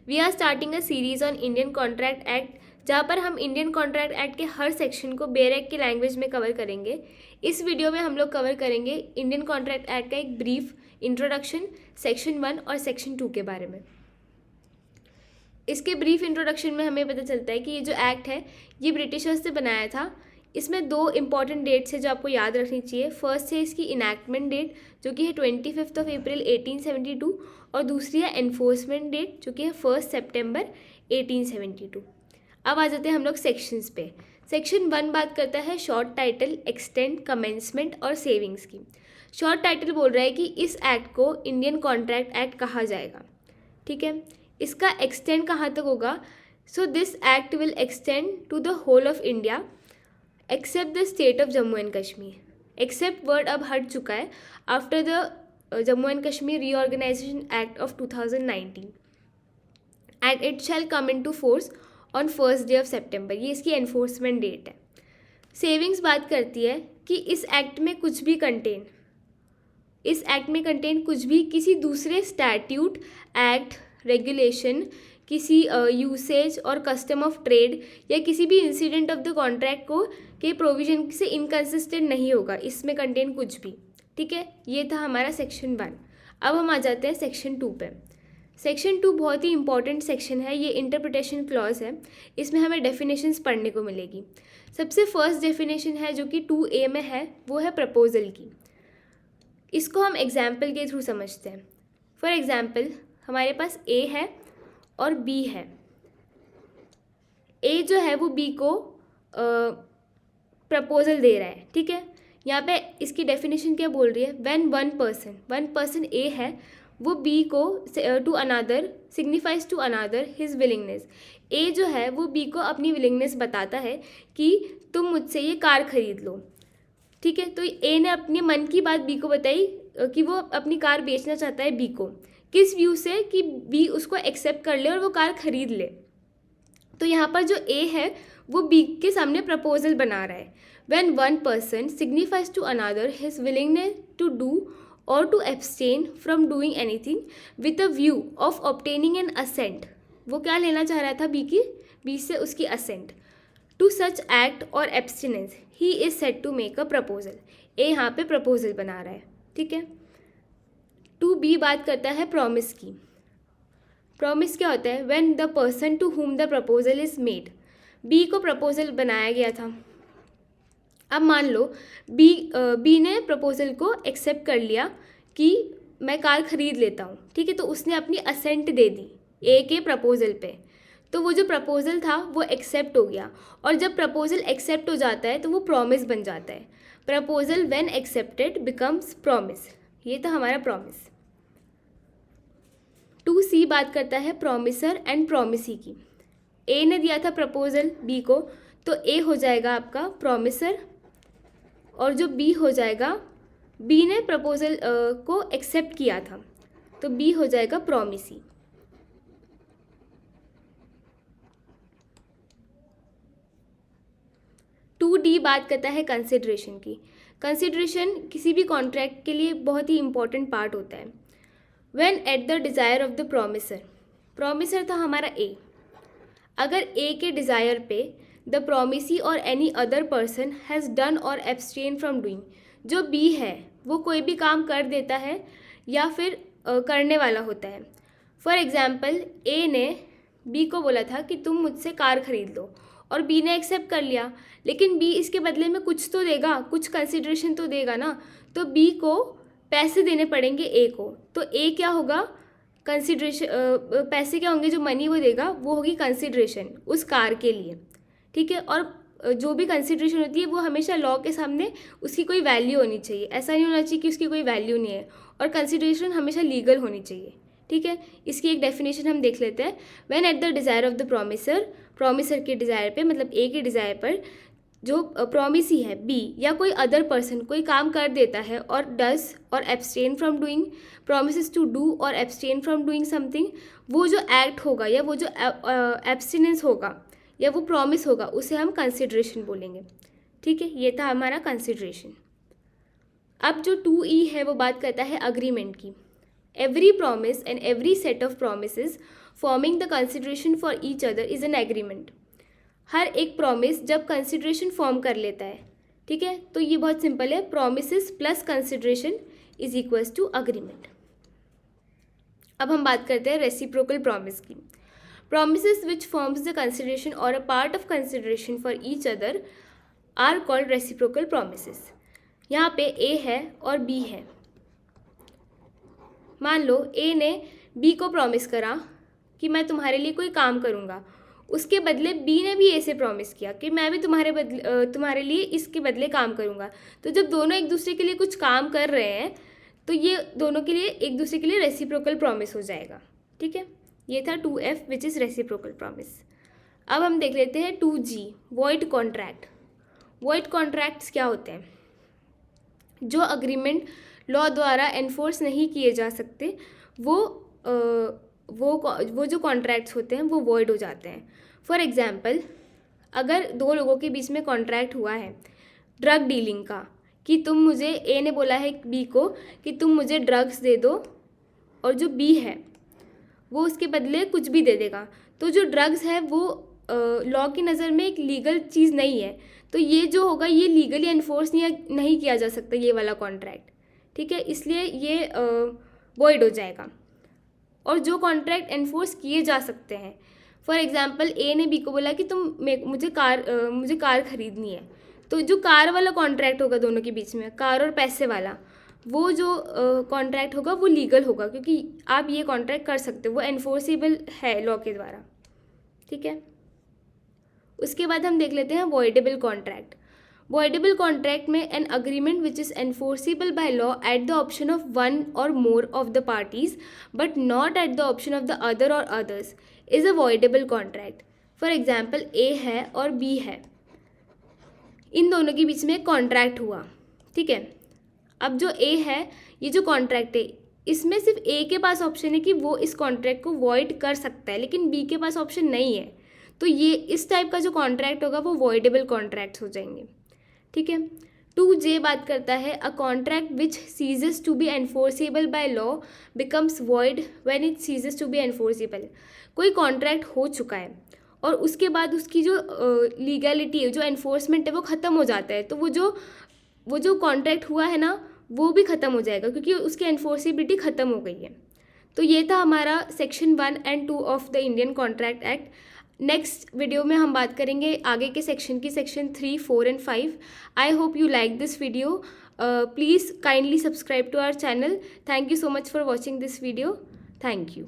We are starting a series on Indian contract act, जहाँ पर हम इंडियन कॉन्ट्रैक्ट एक्ट के हर सेक्शन को बेयर एक्ट की लैंग्वेज में कवर करेंगे। इस वीडियो में हम लोग कवर करेंगे इंडियन कॉन्ट्रैक्ट एक्ट का एक ब्रीफ इंट्रोडक्शन, सेक्शन 1 और सेक्शन 2 के बारे में। इसके ब्रीफ इंट्रोडक्शन में हमें पता चलता है कि ये जो एक्ट है ये ब्रिटिशर्स ने बनाया था। इसमें दो इंपॉर्टेंट डेट्स है जो आपको याद रखनी चाहिए। फर्स्ट है इसकी इनैक्टमेंट डेट जो कि है 25 अप्रैल 1872 और दूसरी है एनफोर्समेंट डेट जो कि है 1 सितंबर 1872। अब आ जाते हैं हम लोग सेक्शंस पे। सेक्शन 1 बात करता है शॉर्ट टाइटल, एक्सटेंड, कमेंसमेंट और सेविंग्स की। शॉर्ट टाइटल बोल रहा है कि इस एक्ट को इंडियन कॉन्ट्रैक्ट एक्ट कहा जाएगा, ठीक है। इसका एक्सटेंड कहाँ तक होगा? So this act will extend to the whole of India except the state of Jammu and Kashmir. Except word अब हट चुका है after the Jammu and Kashmir reorganisation act of 2019 and it shall come into force on 1st day of September। ये इसकी enforcement date है। Savings बात करती है कि इस एक्ट में कुछ भी कुछ भी किसी दूसरे स्टैट्यूट, एक्ट, रेगुलेशन, किसी यूसेज और कस्टम ऑफ ट्रेड या किसी भी इंसिडेंट ऑफ द कॉन्ट्रैक्ट को के प्रोविजन से इनकंसिस्टेंट नहीं होगा इसमें कंटेन कुछ भी, ठीक है। ये था हमारा सेक्शन 1। अब हम आ जाते हैं सेक्शन 2 पे। सेक्शन 2 बहुत ही इंपॉर्टेंट सेक्शन है। ये इंटरप्रिटेशन क्लॉज है। इसमें हमें डेफिनेशंस पढ़ने को मिलेगी। सबसे फर्स्ट डेफिनेशन है जो कि 2A में है, वो है प्रपोजल की। इसको हम एग्जाम्पल के थ्रू समझते हैं। फॉर एग्जाम्पल हमारे पास A है और B है। A जो है वो B को प्रपोजल दे रहा है, ठीक है। यहाँ पे इसकी डेफिनेशन क्या बोल रही है? व्हेन वन पर्सन A है वो B को to another signifies to another his willingness. A जो है वो B को अपनी विलिंगनेस बताता है कि तुम मुझसे ये कार खरीद लो, ठीक है। तो A ने अपने मन की बात B को बताई कि वो अपनी कार बेचना चाहता है B को, किस व्यू से कि B उसको एक्सेप्ट कर ले और वो कार खरीद ले। तो यहाँ पर जो A है वो B के सामने प्रपोजल बना रहा है। When one person signifies to another his willingness to do or to abstain from doing anything with a view of obtaining an assent. वो क्या लेना चाह रहा था B से उसकी assent to such act or abstinence he is said to make a proposal. A यहाँ पे प्रपोजल बना रहा है, ठीक है। 2B बात करता है प्रॉमिस की। प्रॉमिस क्या होता है? When the person to whom the proposal is made. B को प्रपोजल बनाया गया था। अब मान लो B ने प्रपोजल को एक्सेप्ट कर लिया कि मैं कार खरीद लेता हूँ, ठीक है। तो उसने अपनी असेंट दे दी A के प्रपोजल पे। तो वो जो प्रपोजल था वो एक्सेप्ट हो गया, और जब प्रपोजल एक्सेप्ट हो जाता है तो वो प्रॉमिस बन जाता है। Proposal when accepted becomes promise. ये था हमारा प्रॉमिस। 2C बात करता है प्रॉमिसर एंड प्रॉमिसी की। A ने दिया था प्रपोजल B को, तो A हो जाएगा आपका प्रॉमिसर, और जो B हो जाएगा, B ने प्रपोजल को एक्सेप्ट किया था, तो B हो जाएगा प्रॉमिसी। टू डी बात करता है कंसिडरेशन की। कंसिडरेशन किसी भी कॉन्ट्रैक्ट के लिए बहुत ही इंपॉर्टेंट पार्ट होता है। When at the desire of the promiser था हमारा A। अगर A के डिज़ायर पे द प्रॉमिसी और any other person has done और एब्सटेन फ्रॉम डूइंग, जो B है वो कोई भी काम कर देता है या फिर करने वाला होता है। फॉर एग्ज़ाम्पल A ने B को बोला था कि तुम मुझसे कार खरीद लो, और B ने एक्सेप्ट कर लिया, लेकिन B इसके बदले में कुछ तो देगा, कुछ कंसिडरेशन तो देगा ना। तो B को पैसे देने पड़ेंगे A को। तो A क्या होगा? कंसिडरेशन, पैसे क्या होंगे? जो मनी वो देगा वो होगी कंसिडरेशन उस कार के लिए, ठीक है। और जो भी कंसिडरेशन होती है वो हमेशा लॉ के सामने उसकी कोई वैल्यू होनी चाहिए। ऐसा नहीं होना चाहिए कि उसकी कोई वैल्यू नहीं है, और कंसिडरेशन हमेशा लीगल होनी चाहिए, ठीक है। इसकी एक डेफिनेशन हम देख लेते हैं। When at the desire of the promiser के डिज़ायर पे, मतलब A के डिज़ायर पर जो प्रॉमिसी है B या कोई अदर पर्सन कोई काम कर देता है और डज और abstain from doing, promises to do और एब्सटेन फ्रॉम डूइंग समथिंग, वो जो एक्ट होगा या वो जो एब्सटिनेंस होगा या वो प्रॉमिस होगा उसे हम कंसिडरेशन बोलेंगे, ठीक है। ये था हमारा कंसिडरेशन। अब जो 2E है वो बात करता है अग्रीमेंट की। Every promise and every set of promises forming the consideration for each other is an agreement. हर एक प्रॉमिस जब कंसिडरेशन फॉर्म कर लेता है, ठीक है, तो ये बहुत सिंपल है, promises plus consideration is equals to agreement. अब हम बात करते हैं रेसिप्रोकल प्रॉमिस की। Promises which forms the consideration or a part of consideration for each other are called reciprocal promises। यहाँ पे A है और B है। मान लो A ने B को प्रॉमिस करा कि मैं तुम्हारे लिए कोई काम करूँगा, उसके बदले B ने भी A से प्रॉमिस किया कि मैं भी तुम्हारे लिए इसके बदले काम करूँगा। तो जब दोनों एक दूसरे के लिए कुछ काम कर रहे हैं तो ये दोनों के लिए एक दूसरे के लिए रेसिप्रोकल प्रॉमिस हो जाएगा, ठीक है। ये था 2F which is reciprocal promise. अब हम देख लेते हैं 2G void contract. Void contracts क्या होते हैं? जो अग्रीमेंट लॉ द्वारा एनफोर्स नहीं किए जा सकते वो जो कॉन्ट्रैक्ट्स होते हैं वो वॉइड हो जाते हैं। फॉर एग्जाम्पल, अगर दो लोगों के बीच में कॉन्ट्रैक्ट हुआ है ड्रग डीलिंग का, कि तुम मुझे, ए ने बोला है बी को कि तुम मुझे ड्रग्स दे दो, और जो बी है वो उसके बदले कुछ भी दे देगा, तो जो ड्रग्स है वो लॉ की नज़र में एक लीगल चीज़ नहीं है, तो ये जो होगा ये लीगली एनफोर्स नहीं किया जा सकता ये वाला कॉन्ट्रैक्ट, ठीक है, इसलिए ये वॉइड हो जाएगा। और जो कॉन्ट्रैक्ट एनफोर्स किए जा सकते हैं, फॉर एग्जांपल ए ने बी को बोला कि मुझे कार खरीदनी है, तो जो कार वाला कॉन्ट्रैक्ट होगा दोनों के बीच में, कार और पैसे वाला, वो जो कॉन्ट्रैक्ट होगा वो लीगल होगा, क्योंकि आप ये कॉन्ट्रैक्ट कर सकते हो, वो एनफोर्सेबल है लॉ के द्वारा, ठीक है। उसके बाद हम देख लेते हैं वॉइडेबल कॉन्ट्रैक्ट। वॉइडेबल कॉन्ट्रैक्ट में an agreement which is enforceable by law at the option of one or more of the parties but not at the option of the other or others is a voidable contract. For example, A है और B है, इन दोनों के बीच में contract हुआ, ठीक है। अब जो ए है, ये जो कॉन्ट्रैक्ट है, इसमें सिर्फ ए के पास ऑप्शन है कि वो इस कॉन्ट्रैक्ट को वॉइड कर सकता है, लेकिन बी के पास ऑप्शन नहीं है, तो ये इस टाइप का जो कॉन्ट्रैक्ट होगा वो वॉइडेबल कॉन्ट्रैक्ट्स हो जाएंगे, ठीक है। 2J बात करता है a contract which ceases to be enforceable by law becomes void when it ceases to be enforceable. कोई कॉन्ट्रैक्ट हो चुका है और उसके बाद उसकी जो लीगैलिटी है, जो एनफोर्समेंट है, वो ख़त्म हो जाता है, तो वो जो कॉन्ट्रैक्ट हुआ है ना वो भी ख़त्म हो जाएगा, क्योंकि उसकी एनफोर्सेबिलिटी ख़त्म हो गई है। तो ये था हमारा section 1 and 2 of the Indian contract act. Next video में हम बात करेंगे आगे के सेक्शन की, section 3, 4 and 5। I hope you like this video. Please kindly subscribe to our channel. Thank you so much for watching this video. Thank you.